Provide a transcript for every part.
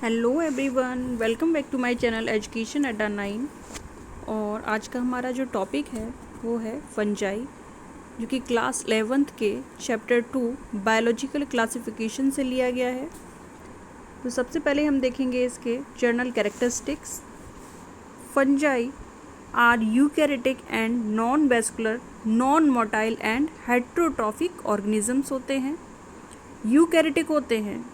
Hello everyone, welcome back to my channel education Adda 9। और आज का हमारा जो टॉपिक है वो है फंजाई, जो कि क्लास 11th के चैप्टर 2 बायोलॉजिकल क्लासिफिकेशन से लिया गया है। तो सबसे पहले हम देखेंगे इसके general characteristics. Fungi are eukaryotic and non vascular, non motile and heterotrophic organisms होते हैं। यूकैरियोटिक होते हैं,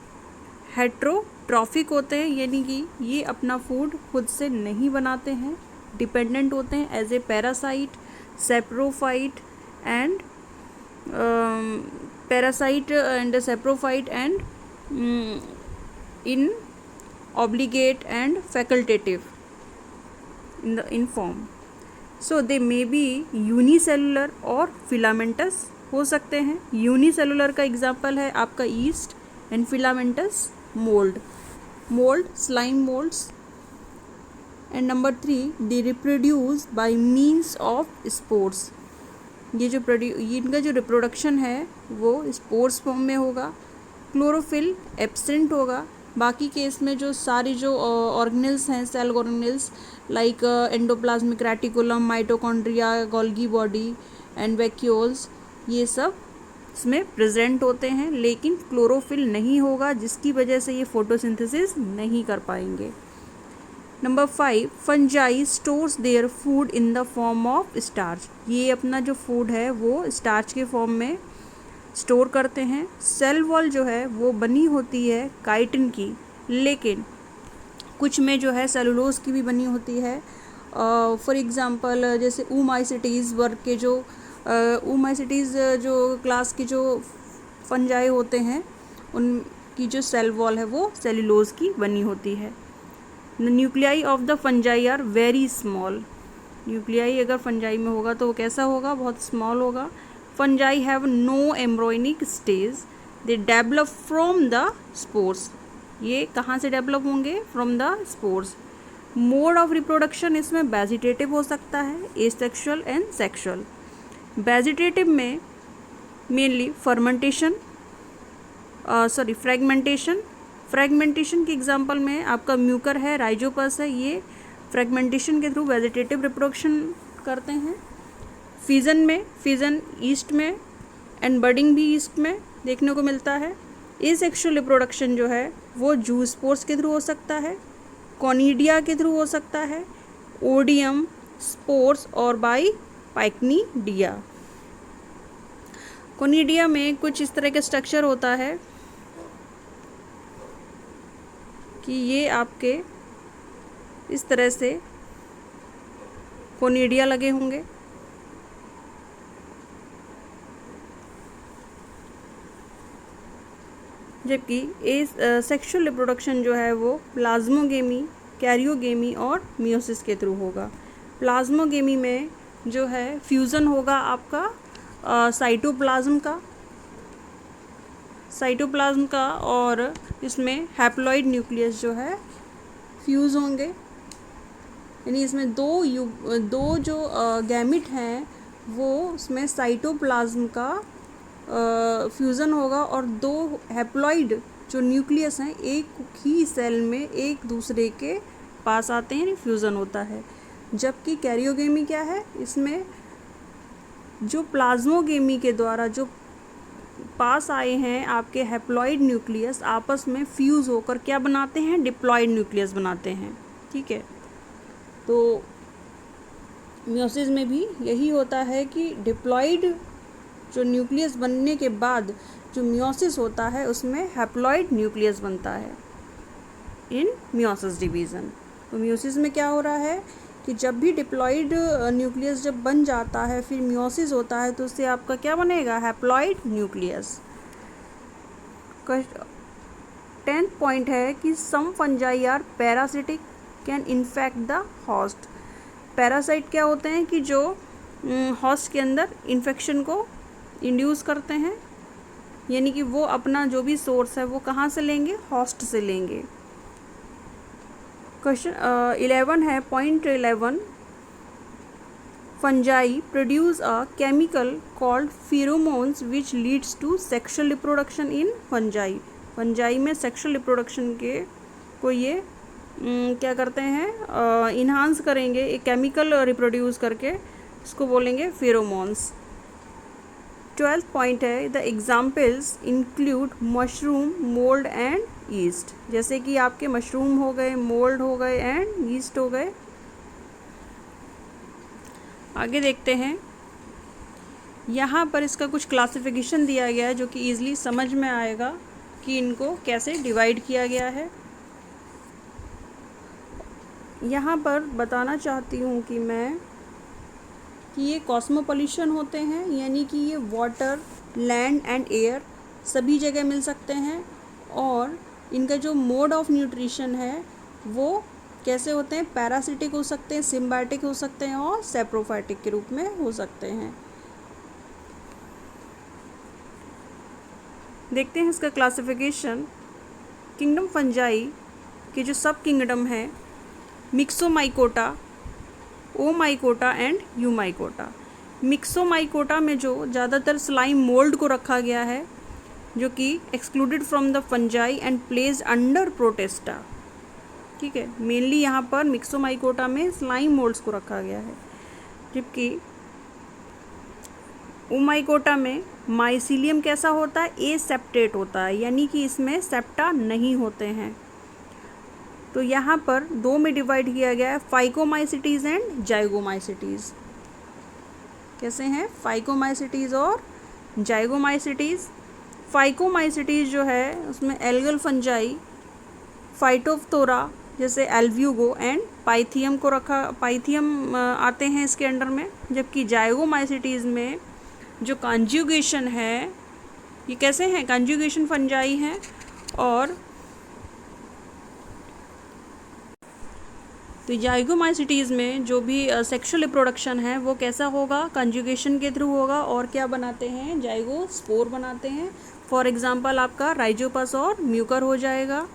हेट्रोट्रॉफिक होते हैं, यानी कि ये अपना फूड खुद से नहीं बनाते हैं, डिपेंडेंट होते हैं as a parasite, saprophyte and saprophyte and in obligate and facultative in form. So they may be unicellular और फिलामेंटस हो सकते हैं। यूनिसेलुलर का एग्जाम्पल है आपका yeast and filamentous mould slime moulds. And number 3, they reproduce by means of spores. इनका जो reproduction है वो स्पोर्स फॉर्म में होगा। क्लोरोफिल एब्सेंट होगा। बाकी केस में जो सारी जो ऑर्गेनेल्स हैं, cell organelles like endoplasmic reticulum, mitochondria, Golgi body and vacuoles, ये सब इसमें प्रेजेंट होते हैं, लेकिन क्लोरोफिल नहीं होगा, जिसकी वजह से ये फोटोसिंथेसिस नहीं कर पाएंगे। Number 5, fungi stores their food in the form of starch. ये अपना जो फूड है वो स्टार्च के फॉर्म में स्टोर करते हैं। सेल वॉल जो है वो बनी होती है काइटिन की, लेकिन कुछ में जो है सेलुलोज की भी बनी होती है। फॉर एग्जांपल जैसे ऊमाइसिटीज़ वर्ग के जो ऊमाइसिटीज़ जो क्लास की जो फंजाई होते हैं, उनकी जो सेल वॉल है वो सेलुलोज की बनी होती है। The nuclei of the fungi are very small. Nuclei अगर फंजाई में होगा तो वो कैसा होगा, बहुत स्मॉल होगा। Fungi have no embryonic stage, they develop from the spores. ये कहाँ से डेवलप होंगे, from the spores. Mode of reproduction इसमें वेजिटेटिव हो सकता है, एसेक्सुअल एंड सेक्सुअल। वेजिटेटिव में मेनली फ्रेगमेंटेशन के एग्जांपल में आपका म्यूकर है, राइजोपस है, ये फ्रेगमेंटेशन के थ्रू वेजिटेटिव रिप्रोडक्शन करते हैं। फिजन ईस्ट में एंड बर्डिंग भी ईस्ट में देखने को मिलता है। एसेक्सुअल रिप्रोडक्शन जो है वो जूस्पोर्स के थ्रू हो सकता है, कॉनिडिया के थ्रू हो सकता है, ओडियम स्पोर्स और बाई पाइकनीडिया। कोनिडिया में कुछ इस तरह का स्ट्रक्चर होता है कि ये आपके इस तरह से कोनिडिया लगे होंगे। जबकि सेक्सुअल रिप्रोडक्शन जो है वो प्लाज्मोगेमी, कैरियोगेमी और मियोसिस के थ्रू होगा। प्लाज्मोगेमी में जो है फ्यूज़न होगा आपका साइटोप्लाज्म का और इसमें हैप्लॉइड न्यूक्लियस जो है फ्यूज़ होंगे, यानी इसमें दो जो गैमिट हैं वो उसमें साइटोप्लाज्म का फ्यूज़न होगा, और दो हैप्लॉइड जो न्यूक्लियस हैं एक ही सेल में एक दूसरे के पास आते हैं, फ्यूज़न होता है। जबकि कैरियोगेमी क्या है, इसमें जो प्लाज्मोगेमी के द्वारा जो पास आए हैं आपके हैप्लॉइड न्यूक्लियस आपस में फ्यूज़ होकर क्या बनाते हैं, डिप्लॉइड न्यूक्लियस बनाते हैं। ठीक है, तो मियोसिस में भी यही होता है कि डिप्लॉइड जो न्यूक्लियस बनने के बाद जो मियोसिस होता है उसमें हैप्लॉइड न्यूक्लियस बनता है इन मियोसिस डिवीज़न। तो मियोसिस में क्या हो रहा है कि जब भी डिप्लॉइड न्यूक्लियस जब बन जाता है फिर मियोसिस होता है तो उससे आपका क्या बनेगा, हैप्लॉइड न्यूक्लियस। 10th पॉइंट है कि some fungi are parasitic can infect the host. Parasite क्या होते हैं कि जो होस्ट के अंदर इन्फेक्शन को इंड्यूस करते हैं, यानी कि वो अपना जो भी सोर्स है वो कहाँ से लेंगे, होस्ट से लेंगे। क्वेश्चन 11 है, point 11, fungi produce a chemical called pheromones which leads to sexual reproduction in fungi. Fungi में सेक्सुअल रिप्रोडक्शन के को ये क्या करते हैं, इन्हांस करेंगे, एक केमिकल रिप्रोड्यूस करके, इसको बोलेंगे फेरोमोन्स। 12th पॉइंट है, the examples include mushroom, mould and east. जैसे कि आपके मशरूम हो गए, मोल्ड हो गए एंड ईस्ट हो गए। आगे देखते हैं, यहाँ पर इसका कुछ क्लासिफिकेशन दिया गया है जो कि ईजिली समझ में आएगा कि इनको कैसे डिवाइड किया गया है। यहाँ पर बताना चाहती हूँ कि मैं कि ये कॉस्मोपॉलिशन होते हैं, यानी कि ये वाटर, लैंड एंड एयर सभी जगह मिल सकते हैं, और इनका जो मोड ऑफ न्यूट्रिशन है वो कैसे होते हैं, पैरासिटिक हो सकते हैं, सिम्बायोटिक हो सकते हैं और सेप्रोफाइटिक के रूप में हो सकते हैं। देखते हैं इसका क्लासिफिकेशन। किंगडम फंजाई के जो सब किंगडम है, मिक्सोमाइकोटा, ओमाइकोटा एंड यूमाइकोटा। मिक्सोमाइकोटा में जो ज़्यादातर स्लाइम मोल्ड को रखा गया है, जो कि excluded from the fungi and placed under Protista. ठीक है, मेनली यहाँ पर मिक्सोमाइकोटा में स्लाइम मोल्ड्स को रखा गया है, जबकि ओमाइकोटा में माइसीलियम कैसा होता है, एसेप्टेट होता है, यानी कि इसमें सेप्टा नहीं होते हैं। तो यहाँ पर दो में डिवाइड किया गया है, फाइकोमाइसिटीज़ एंड जाइगोमाइसिटीज़। कैसे हैं, फाइकोमाइसिटीज़ और जाइगोमाइसिटीज़। फाइकोमाइसिटीज़ जो है उसमें एल्गल फंजाई, फाइटोफ्थोरा जैसे एल्व्यूगो एंड पाइथियम को रखा, पाइथियम आते हैं इसके अंडर में। जबकि जाइगोमाइसिटीज़ में जो कंजुगेशन है, ये कैसे हैं, कंजुगेशन फंजाई हैं। और तो जाइगोमाइसिटीज़ में जो भी सेक्सुअल रिप्रोडक्शन है वो कैसा होगा, कंजुगेशन के थ्रू होगा। और क्या बनाते हैं, जाइगोस्पोर बनाते हैं। फॉर एग्जांपल आपका राइजोपस और म्यूकर हो जाएगा।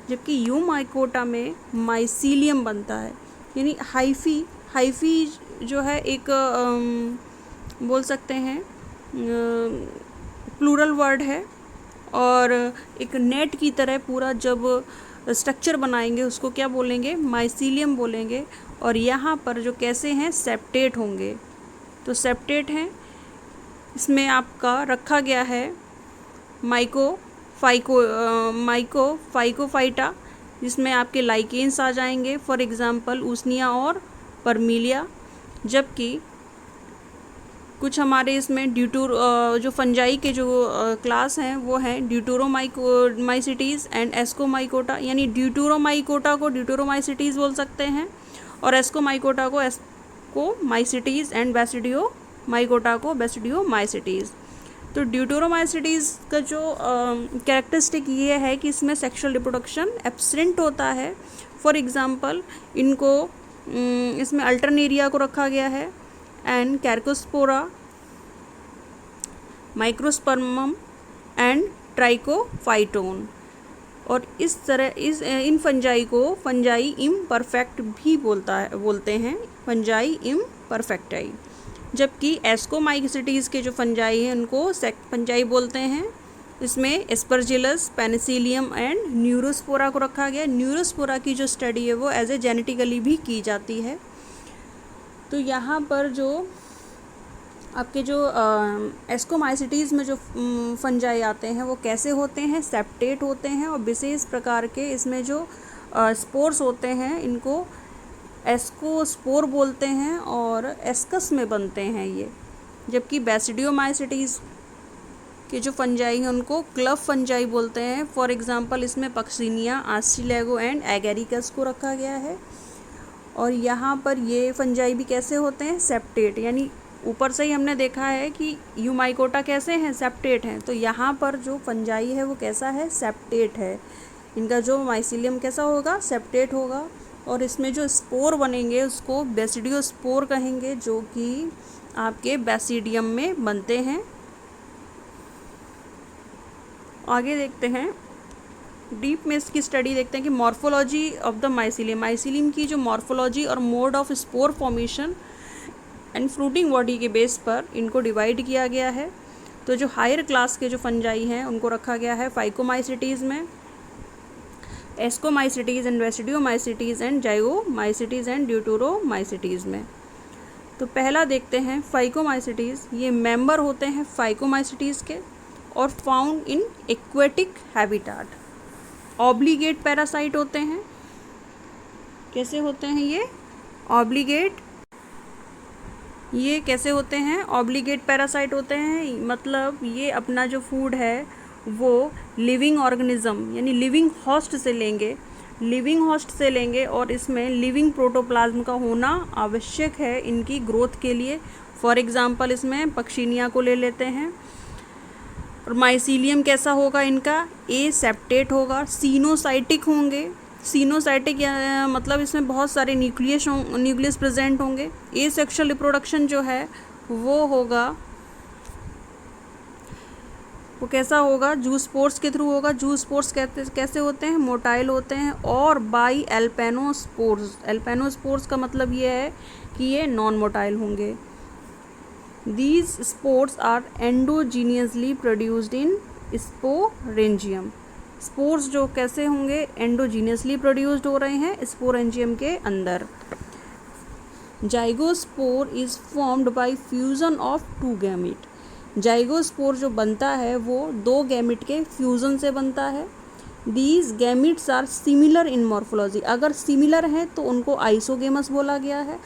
जबकि यूमाइकोटा में माइसीलियम बनता है, यानी हाइफी जो है एक बोल सकते हैं प्लूरल वर्ड है, और एक नेट की तरह पूरा जब स्ट्रक्चर बनाएंगे उसको क्या बोलेंगे, माइसीलियम बोलेंगे। और यहाँ पर जो कैसे हैं, सेप्टेट होंगे। तो सेप्टेट हैं, इसमें आपका रखा गया है माइकोफाइटा, जिसमें आपके लाइकेन्स आ जाएंगे, फॉर एग्जांपल ऊसनिया और परमिलिया। जबकि कुछ हमारे इसमें जो फंजाई के जो क्लास हैं वो हैं ड्यूटोरोमाइसिटीज़ एंड एस्कोमाइकोटा, यानी ड्यूटोरोमाइकोटा को ड्यूटोरोमाइसिटीज़ बोल सकते हैं, और एस्कोमाइकोटा को एस्कोमाइसिटीज़ एंड बेसिडियोमाइकोटा को बेसिडियोमाइसिटीज़। तो ड्यूटोरोमाइसिटीज़ का जो कैरेक्टरिस्टिक ये है कि इसमें सेक्सुअल रिप्रोडक्शन एब्सेंट होता है। फॉर एग्जांपल इनको इसमें अल्टरनेरिया को रखा गया है, एंड कैर्कोस्पोरा, माइक्रोस्पर्मम एंड ट्राइकोफाइटोन। और इस तरह इन फंजाई को फंजाई इम्परफेक्ट भी बोलते हैं, फंजाई इम्परफेक्टाई। जबकि एस्कोमाइसिटीज़ के जो फंजाई हैं उनको फंजाई बोलते हैं। इसमें एस्परजिलस, पेनिसिलियम एंड न्यूरोस्पोरा को रखा गया। न्यूरोस्पोरा की जो स्टडी है वो एज ए जेनेटिकली भी की जाती है। तो यहाँ पर जो आपके जो एस्कोमाइसिटीज़ में जो फंजाई आते हैं वो कैसे होते हैं, सेप्टेट होते हैं, और विशेष प्रकार के इसमें जो स्पोर्स होते हैं इनको एस्कोस्पोर बोलते हैं और एस्कस में बनते हैं ये। जबकि बेसिडियोमाइसिटीज़ के जो फंजाई हैं उनको क्लब फंजाई बोलते हैं। फॉर एग्जांपल इसमें पक्सिनिया, आस्ट्रिलेगो एंड एगेरिकस को रखा गया है। और यहाँ पर ये फंजाई भी कैसे होते हैं, सेप्टेट, यानी ऊपर से ही हमने देखा है कि यूमाइकोटा कैसे हैं, सेप्टेट हैं। तो यहाँ पर जो फंजाई है वो कैसा है, सेप्टेट है। इनका जो माइसीलियम कैसा होगा, सेप्टेट होगा। और इसमें जो स्पोर बनेंगे उसको बेसिडियोस्पोर कहेंगे, जो कि आपके बेसिडियम में बनते हैं। आगे देखते हैं, डीप में इसकी स्टडी देखते हैं कि मॉर्फोलॉजी ऑफ द माइसीलियम की जो मॉर्फोलॉजी और mode of spore formation and fruiting body के बेस पर इनको डिवाइड किया गया है। तो जो हायर क्लास के जो फंजाई हैं उनको रखा गया है फाइकोमाइसिटीज़ में। एस्कोमाइसिटीज़ एंड बेसिडियोमाइसिटीज़ एंड जाइगोमाइसिटीज़ एंड ड्यूटेरोमाइसिटीज़ में। तो पहला देखते हैं फाइकोमाइसिटीज़। ये मेंबर होते हैं फाइकोमाइसिटीज़ के और found in aquatic habitat. Obligate parasite होते हैं। कैसे होते हैं ये? ये कैसे होते हैं? ऑब्लिगेट पैरासाइट होते हैं, मतलब ये अपना जो फूड है वो लिविंग ऑर्गेनिज्म यानी लिविंग होस्ट से लेंगे और इसमें लिविंग प्रोटोप्लाज्म का होना आवश्यक है इनकी ग्रोथ के लिए। फॉर एग्जांपल इसमें पक्षिनिया को ले लेते हैं। और माइसीलियम कैसा होगा इनका? एसेप्टेट होगा। सीनोसाइटिक होंगे। सीनोसाइटिक मतलब इसमें बहुत सारे न्यूक्लियस प्रेजेंट होंगे। एसेक्सुअल रिप्रोडक्शन जो है वो होगा, वो कैसा होगा? जूस्पोर्स के थ्रू होगा। जूस्पोर्स कैसे होते हैं? मोटाइल होते हैं। और बाई एल्पेनोस्पोर्स। एल्पेनोस्पोर्स का मतलब ये है कि ये नॉन मोटाइल होंगे। These spores are endogenously produced in sporangium. Spores जो कैसे होंगे? एंडोजीनियसली प्रोड्यूस्ड हो रहे हैं स्पोरेंजियम के अंदर। Zygospore is formed by fusion of two gamete. Zygospore जो बनता है वो दो गैमिट के फ्यूज़न से बनता है। These gametes are similar in morphology. अगर सिमिलर हैं तो उनको आइसोगेमस बोला गया है,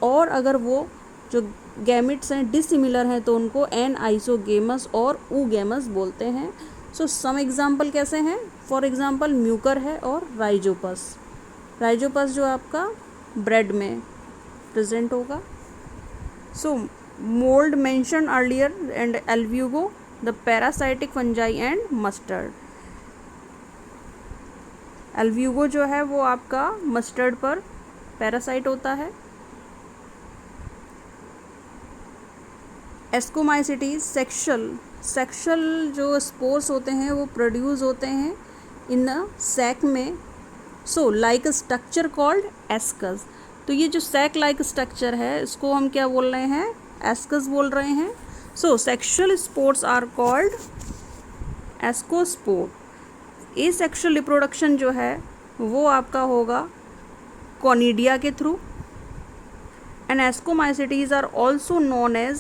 और अगर वो जो गैमिट्स हैं डिसिमिलर हैं तो उनको एन आइसोगेमस और ऊगेमस बोलते हैं। सो सम एग्जाम्पल कैसे हैं? फॉर एग्जाम्पल म्यूकर है और राइजोपस। राइजोपस जो आपका ब्रेड में प्रेजेंट होगा। सो mold mentioned earlier and albugo, the parasitic fungi and mustard. albugo जो है वो आपका मस्टर्ड पर पैरासाइट होता है। एस्कोमाइसिटीज सेक्शुअल जो स्पोर्स होते हैं वो प्रोड्यूस होते हैं इन द सैक में। So like a structure called ascus. तो ये जो सैक लाइक स्ट्रक्चर है इसको हम क्या बोल रहे हैं? एस्कस बोल रहे हैं। So sexual spores are called ascospore. Asexual reproduction जो है वो आपका होगा कॉनिडिया के थ्रू। And ascomycetes are also known as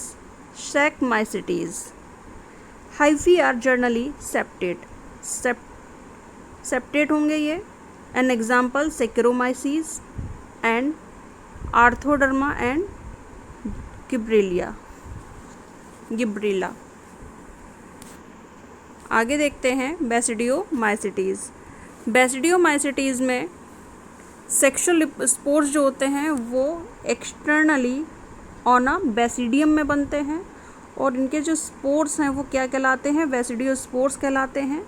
saccomycetes. Hyphae are generally septate होंगे ये। An example Saccharomyces and Arthroderma and Gibberella. आगे देखते हैं बेसिडियोमाइसिटीज़। बेसिडियोमाइसिटीज़ में सेक्शुअल स्पोर्स जो होते हैं वो एक्सटर्नली ऑन अ बेसिडियम में बनते हैं, और इनके जो स्पोर्स हैं वो क्या कहलाते हैं? बेसिडियोस्पोर्स कहलाते हैं।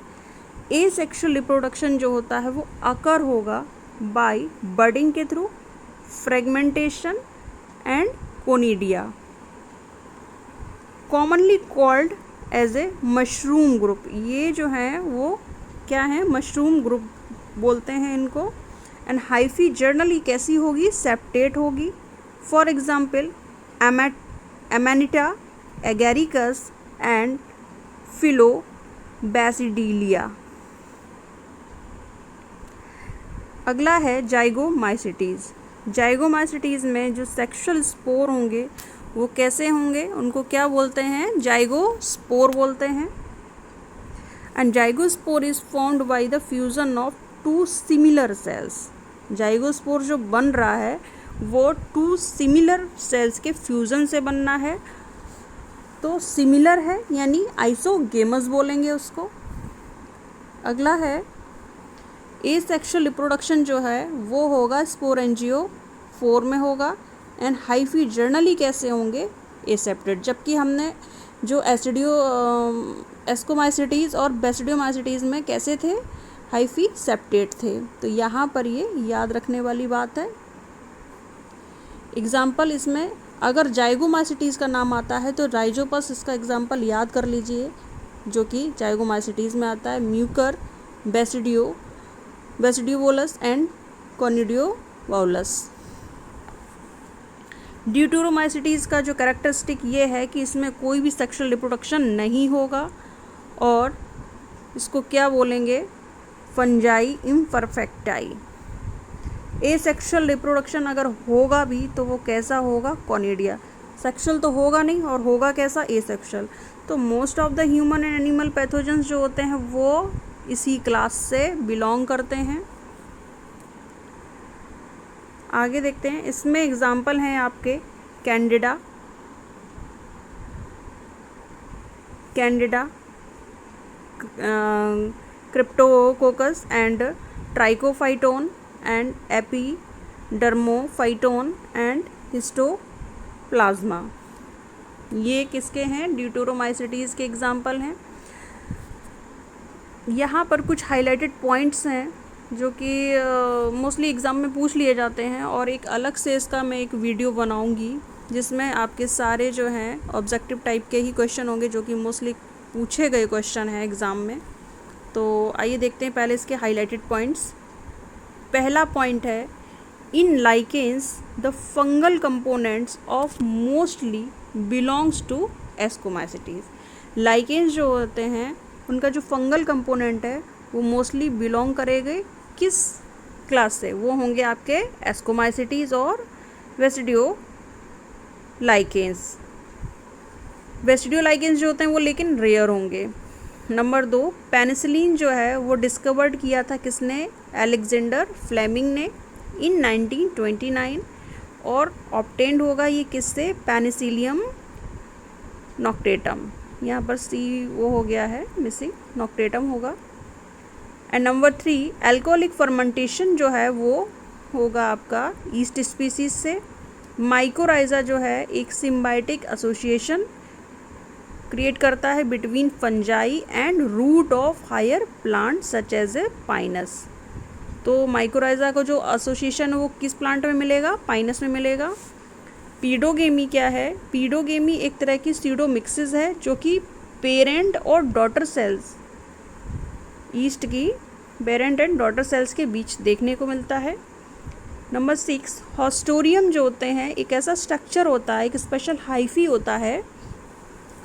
एसेक्सुअल रिप्रोडक्शन जो होता है वो अकर होगा बाय बडिंग के थ्रू, fragmentation and conidia. Commonly called as a mushroom group. ये जो है वो क्या है? मशरूम ग्रुप बोलते हैं इनको। एंड हाइफी जर्नली कैसी होगी? सेप्टेट होगी। For example Amanita, Agaricus and Filobasidiella. अगला है जाइगोमाइसिटीज़। जाइगोमाइसिटीज़ में जो सेक्शुअल स्पोर होंगे वो कैसे होंगे? उनको क्या बोलते हैं? जाइगोस्पोर बोलते हैं। And zygospore is formed by the fusion of two similar cells. Zygospore जो बन रहा है वो टू सिमिलर सेल्स के फ्यूजन से बनना है। तो सिमिलर है यानी आइसोगेमस बोलेंगे उसको। अगला है एसेक्सुअल रिप्रोडक्शन जो है वो होगा स्पोरेंजियोफोर में होगा। एंड हाइफी जर्नली कैसे होंगे? एसेप्टेट। जबकि हमने जो एस्कोमाइसिटीज़ और बेसिडियोमाइसिटीज़ में कैसे थे? हाइफी सेप्टेट थे। तो यहाँ पर ये याद रखने वाली बात है। एग्जाम्पल इसमें अगर जाइगोमाइसिटीज़ का नाम आता है तो राइजोपस इसका एग्जाम्पल याद कर लीजिए, जो कि जाइगोमाइसिटीज़ में आता है। Mucor, बेसिडियोवोलस and कॉनिडियोवाउलस। ड्यूटेरोमाइसिटीज़ का जो कैरेक्टरिस्टिक ये है कि इसमें कोई भी सेक्शुअल रिप्रोडक्शन नहीं होगा, और इसको क्या बोलेंगे? Fungi imperfecti. एसेक्सुअल रिप्रोडक्शन अगर होगा भी तो वो कैसा होगा, कॉनिडिया। सेक्सुअल तो होगा नहीं, और होगा कैसा, एसेक्सुअल। तो most of the human and animal pathogens जो होते हैं वो इसी क्लास से बिलोंग करते हैं। आगे देखते हैं, इसमें एग्जाम्पल हैं आपके Candida, Cryptococcus and Trichophyton and Epidermophyton and Histoplasma. ये किसके हैं, ड्यूटेरोमाइसिटीज़ के एग्जाम्पल हैं। यहाँ पर कुछ हाइलाइटेड पॉइंट्स हैं जो कि मोस्टली एग्ज़ाम में पूछ लिए जाते हैं, और एक अलग से इसका मैं एक वीडियो बनाऊंगी जिसमें आपके सारे जो हैं ऑब्जेक्टिव टाइप के ही क्वेश्चन होंगे जो कि मोस्टली पूछे गए क्वेश्चन हैं एग्ज़ाम में। तो आइए देखते हैं पहले इसके हाइलाइटेड पॉइंट्स। पहला पॉइंट है, in lichens the fungal components of mostly belongs to ascomycetes. Lichens जो होते हैं उनका जो फंगल कंपोनेंट है वो मोस्टली बिलोंग करेंगे किस क्लास से, वो होंगे आपके एस्कोमाइसिटीज़ और वेसिडियोलाइकेंस। वेसिडियोलाइकेंस जो होते हैं वो लेकिन रेयर होंगे। नंबर 2, पेनिसिलिन जो है वो डिस्कवर्ड किया था किसने, अलेक्जेंडर फ्लेमिंग ने इन 1929, और ऑब्टेन्ड होगा ये किससे, पेनिसिलियम नॉक्टेटम। यहाँ पर सी वो हो गया है मिसिंग, नॉक्टेटम होगा। एंड नंबर 3, अल्कोहलिक फर्मेंटेशन जो है वो होगा आपका ईस्ट स्पीसीज से। माइकोराइजा जो है एक सिम्बायोटिक एसोसिएशन क्रिएट करता है between fungi and root of higher plant such as a pinus. तो माइकोराइजा को जो एसोसिएशन है वो किस प्लांट में मिलेगा, पाइनस में मिलेगा। पीडोगेमी क्या है, पीडोगेमी एक तरह की सीडोमिक्सिस है जो कि पेरेंट और डॉटर सेल्स, ईस्ट की पेरेंट एंड डॉटर सेल्स के बीच देखने को मिलता है। नंबर 6, हॉस्टोरियम जो होते हैं एक ऐसा स्ट्रक्चर होता है, एक स्पेशल हाइफी होता है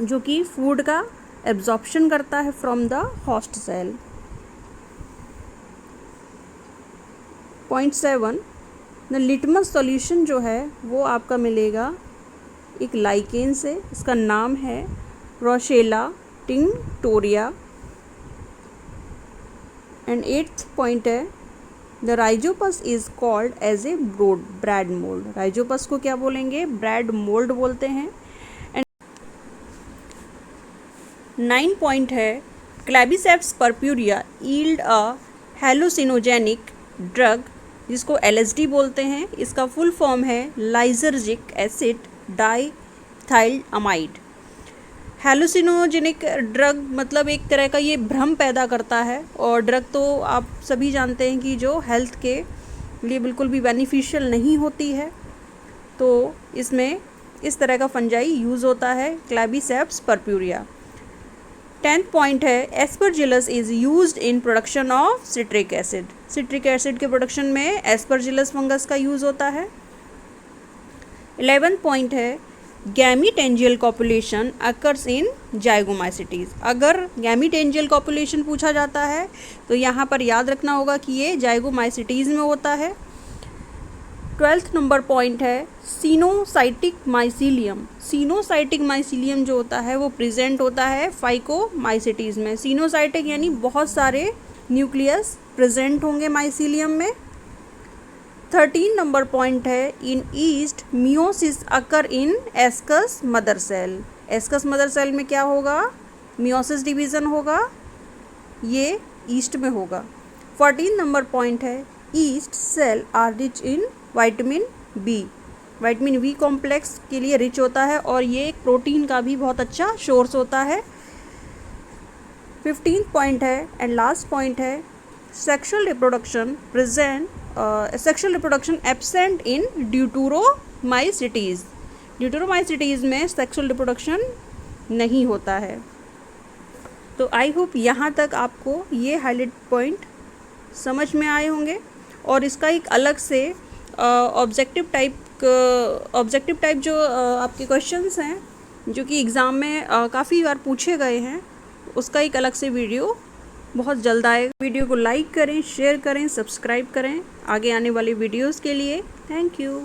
जो कि फूड का एब्जॉर्प्शन करता है from the host cell. Point 7, the litmus solution जो है वो आपका मिलेगा एक लाइकेन से, इसका नाम है Roccella tinctoria. And 8th point है, the rhizopus is called as a bread mould. Rhizopus को क्या बोलेंगे, ब्रेड मोल्ड बोलते हैं। एंड 9 पॉइंट है, क्लैबिसेप्स पर्प्यूरिया ईल्ड अ हेलुसिनोजेनिक ड्रग जिसको LSD बोलते हैं। इसका फुल फॉर्म है लाइजर्जिक एसिड डाइथाइलअमाइड। हेलुसिनोजेनिक ड्रग मतलब एक तरह का ये भ्रम पैदा करता है, और ड्रग तो आप सभी जानते हैं कि जो हेल्थ के लिए बिल्कुल भी बेनिफिशियल नहीं होती है। तो इसमें इस तरह का फंजाई यूज़ होता है, क्लैबिसेप्स पर्प्यूरिया। 10th पॉइंट है, Aspergillus is used in production of citric acid. Citric acid के प्रोडक्शन में एस्परजिलस फंगस का यूज़ होता है। 11th पॉइंट है, गैमीटेंजियल कॉपुलेशन अकर्स इन जाइगोमाइसिटीज़। अगर गैमीटेंजियल कॉपुलेशन पूछा जाता है तो यहाँ पर याद रखना होगा कि ये जाइगोमाइसिटीज़ में होता है। 12th नंबर पॉइंट है, सीनोसाइटिक माइसीलियम। सीनोसाइटिक माइसीलियम जो होता है वो प्रेजेंट होता है फाइकोमाइसिटीज़ में। सीनोसाइटिक यानी बहुत सारे न्यूक्लियस प्रेजेंट होंगे माइसीलियम में। 13 नंबर पॉइंट है, in yeast meiosis occur in ascus mother cell. Ascus mother cell में क्या होगा, मियोसिस डिवीज़न होगा, ये ईस्ट में होगा। 14 नंबर पॉइंट है, yeast cell are rich in vitamin B. Vitamin B complex के लिए रिच होता है और ये एक प्रोटीन का भी बहुत अच्छा सोर्स होता है। 15th पॉइंट है एंड लास्ट पॉइंट है, सेक्सुअल रिप्रोडक्शन एब्सेंट इन ड्यूटेरोमाइसिटीज़। ड्यूटेरोमाइसिटीज़ में सेक्सुअल रिप्रोडक्शन नहीं होता है। तो आई होप यहाँ तक आपको ये हाईलाइट पॉइंट समझ में आए होंगे, और इसका एक अलग से ऑब्जेक्टिव टाइप जो आपके क्वेश्चंस हैं जो कि एग्ज़ाम में काफ़ी बार पूछे गए हैं, उसका एक अलग से वीडियो बहुत जल्द आएगा। वीडियो को लाइक करें, शेयर करें, सब्सक्राइब करें आगे आने वाली वीडियोस के लिए। Thank you.